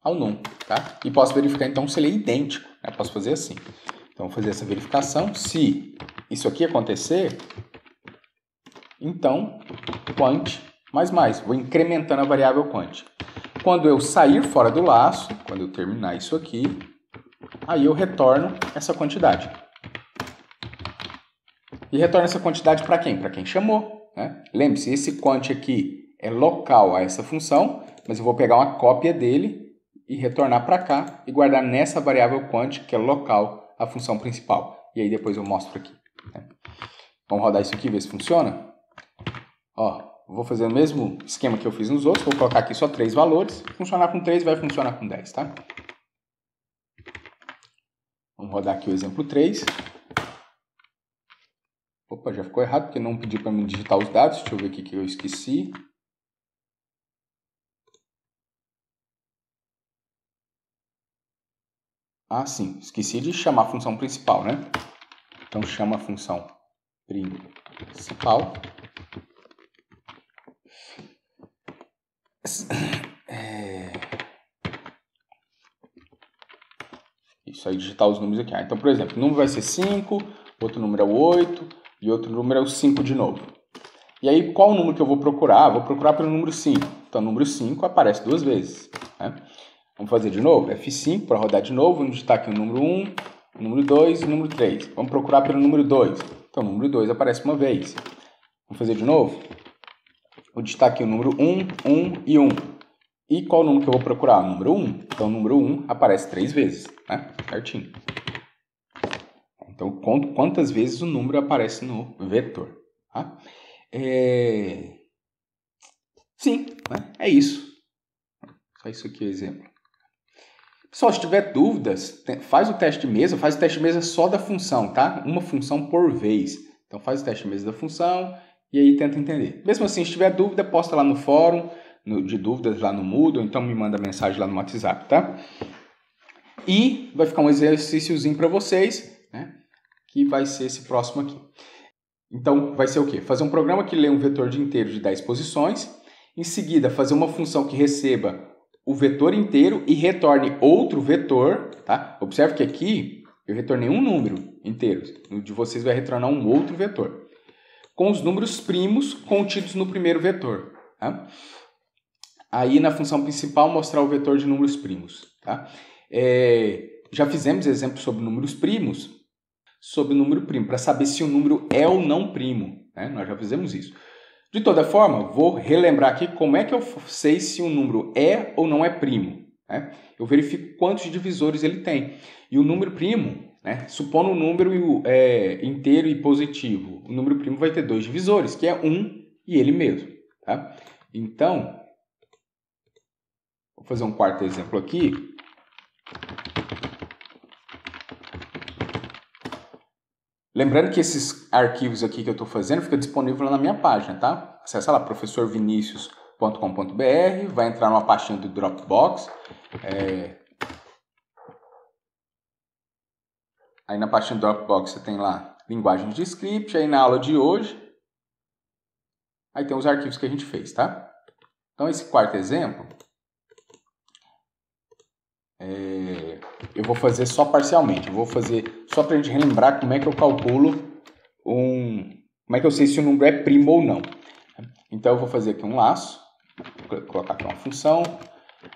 ao num, tá? E posso verificar então se ele é idêntico, né? Posso fazer assim. Então, vou fazer essa verificação. Se isso aqui acontecer, então, quant mais. Vou incrementando a variável quant. Quando eu sair fora do laço, quando eu terminar isso aqui, aí eu retorno essa quantidade. E retorno essa quantidade para quem? Para quem chamou. Né? Lembre-se, esse quant aqui é local a essa função, mas eu vou pegar uma cópia dele e retornar para cá e guardar nessa variável quant, que é local, a função principal. E aí depois eu mostro aqui. Né? Vamos rodar isso aqui e ver se funciona. Ó, vou fazer o mesmo esquema que eu fiz nos outros, vou colocar aqui só 3 valores. Funcionar com 3 vai funcionar com 10, tá? Vamos rodar aqui o exemplo 3. Opa, já ficou errado porque não pediu para mim digitar os dados. Deixa eu ver aqui que eu esqueci. Ah, sim, esqueci de chamar a função principal, né? Então chama a função principal. Isso aí, digitar os números aqui. Então, por exemplo, o número vai ser 5, outro número é o 8 e outro número é o 5 de novo. E aí, qual o número que eu vou procurar? Vou procurar pelo número 5. Então, o número 5 aparece 2 vezes. Né? Vamos fazer de novo? F5 para rodar de novo. Vamos digitar aqui o número 1, o número 2 e o número 3. Vamos procurar pelo número 2. Então, o número 2 aparece uma vez. Vamos fazer de novo? Vou digitar aqui o número 1, 1 e 1. E qual o número que eu vou procurar? O número 1. Então, o número 1 aparece 3 vezes. Né? Certinho. Então, eu conto quantas vezes o número aparece no vetor. Tá? Sim, né? É isso. Só isso aqui é o exemplo. Pessoal, se tiver dúvidas, faz o teste de mesa. Faz o teste de mesa só da função, tá? Uma função por vez. Então, faz o teste de mesa da função e aí tenta entender. Mesmo assim, se tiver dúvida, posta lá no fórum de dúvidas lá no Moodle, então me manda mensagem lá no WhatsApp, tá? E vai ficar um exercíciozinho para vocês, né? Que vai ser esse próximo aqui. Então, vai ser o quê? Fazer um programa que lê um vetor de inteiro de 10 posições, em seguida, fazer uma função que receba o vetor inteiro e retorne outro vetor, tá? Observe que aqui eu retornei um número inteiro, no de vocês vai retornar um outro vetor, com os números primos contidos no primeiro vetor, tá? Aí, na função principal, mostrar o vetor de números primos, tá? Já fizemos exemplos sobre números primos, sobre o número primo, para saber se o número é ou não primo, né? Nós já fizemos isso. De toda forma, vou relembrar aqui como é que eu sei se um número é ou não é primo, né? Eu verifico quantos divisores ele tem. E o número primo, né? Supondo um número inteiro e positivo, o número primo vai ter 2 divisores, que é 1 e ele mesmo, tá? Então, vou fazer um quarto exemplo aqui. Lembrando que esses arquivos aqui que eu estou fazendo fica disponível lá na minha página, tá? Acessa lá, professorvinicius.com.br, vai entrar numa pastinha do Dropbox. Aí na pastinha do Dropbox você tem lá linguagens de script, aí na aula de hoje, aí tem os arquivos que a gente fez, tá? Então esse quarto exemplo, eu vou fazer só parcialmente, eu vou fazer só para a gente relembrar como é que eu calculo como é que eu sei se o número é primo ou não. Então eu vou fazer aqui um laço, vou colocar aqui uma função,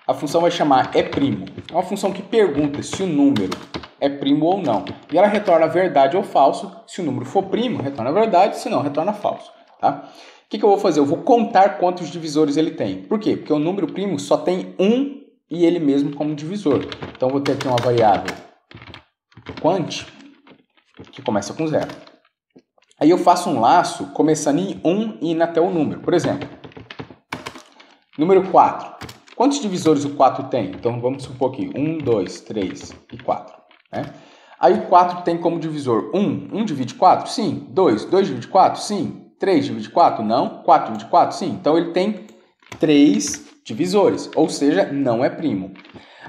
a função vai chamar primo, é uma função que pergunta se o número é primo ou não, e ela retorna verdade ou falso. Se o número for primo, retorna verdade, se não, retorna falso, tá? O que eu vou fazer? Eu vou contar quantos divisores ele tem. Por quê? Porque o número primo só tem um e ele mesmo como divisor. Então, eu vou ter aqui uma variável quant, que começa com 0. Aí eu faço um laço começando em 1 e indo até o número. Por exemplo, número 4. Quantos divisores o 4 tem? Então, vamos supor aqui, 1, 2, 3 e 4. Né? Aí o 4 tem como divisor 1. 1 divide 4? Sim. 2. 2 divide 4? Sim. 3 divide 4? Não. 4 divide 4? Sim. Então, ele tem 3 divisores, ou seja, não é primo.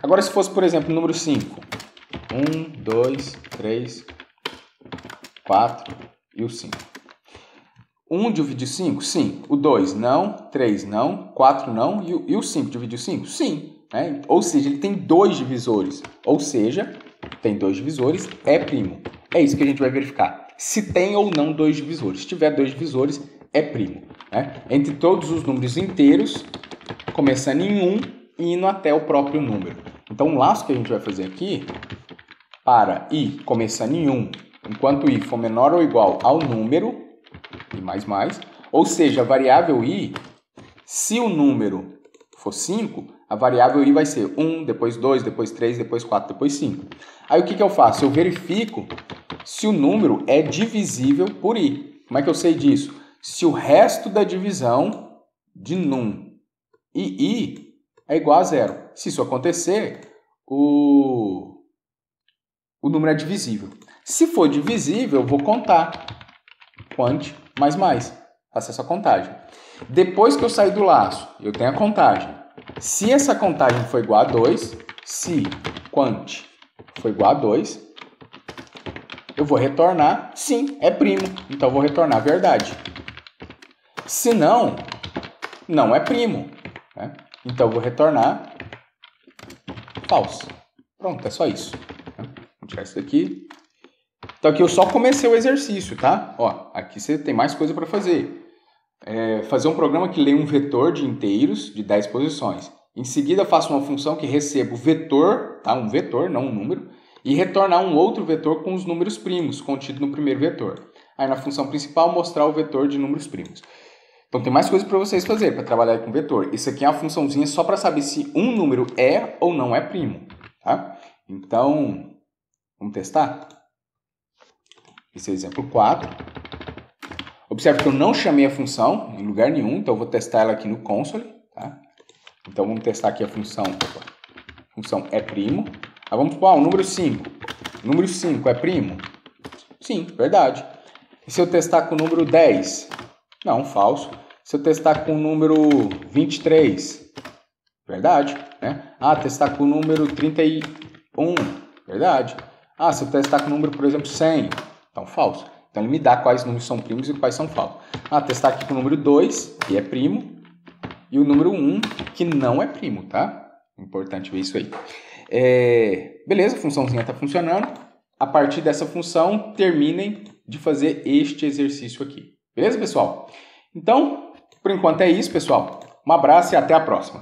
Agora, se fosse, por exemplo, o número 5. 1, 2, 3, 4 e o 5. 1 divide 5? Sim. O 2 não, 3 não, 4 não e o 5 divide o 5? Sim. Né? Ou seja, ele tem 2 divisores, ou seja, tem 2 divisores, é primo. É isso que a gente vai verificar. Se tem ou não 2 divisores. Se tiver 2 divisores, é primo. Né? Entre todos os números inteiros, começando em 1 e indo até o próprio número. Então, o laço que a gente vai fazer aqui, para i começando em 1, enquanto i for menor ou igual ao número, e mais, ou seja, a variável i, se o número for 5, a variável i vai ser 1, depois 2, depois 3, depois 4, depois 5. Aí o que eu faço? Eu verifico se o número é divisível por i. Como é que eu sei disso? Se o resto da divisão de num e i é igual a zero. Se isso acontecer, o número é divisível. Se for divisível, eu vou contar. Quant mais. Faço essa contagem. Depois que eu sair do laço, eu tenho a contagem. Se essa contagem for igual a 2, se quant for igual a 2, eu vou retornar, sim, é primo. Então eu vou retornar a verdade. Se não, não é primo. Né? Então eu vou retornar falso. Pronto, é só isso. Vou tirar isso daqui. Então aqui eu só comecei o exercício, tá? Ó, aqui você tem mais coisa para fazer. Fazer um programa que lê um vetor de inteiros de 10 posições. Em seguida, faço uma função que receba o vetor, tá? Um vetor, não um número, e retornar um outro vetor com os números primos contido no primeiro vetor. Aí na função principal, mostrar o vetor de números primos. Então tem mais coisa para vocês fazerem para trabalhar com vetor. Isso aqui é uma funçãozinha só para saber se um número é ou não é primo, tá? Então, vamos testar? Esse é o exemplo 4. Observe que eu não chamei a função em lugar nenhum, então eu vou testar ela aqui no console. Tá? Então vamos testar aqui a função. A função é primo. Aí vamos para o número 5. O número 5 é primo? Sim, verdade. E se eu testar com o número 10? Não, falso. Se eu testar com o número 23? Verdade. Né? Testar com o número 31? Verdade. Se eu testar com o número, por exemplo, 100? Então, falso. Então, ele me dá quais números são primos e quais são falsos. Testar aqui com o número 2, que é primo, e o número 1, que não é primo, tá? Importante ver isso aí. Beleza, a funçãozinha está funcionando. A partir dessa função, terminem de fazer este exercício aqui. Beleza, pessoal? Então, por enquanto é isso, pessoal. Um abraço e até a próxima.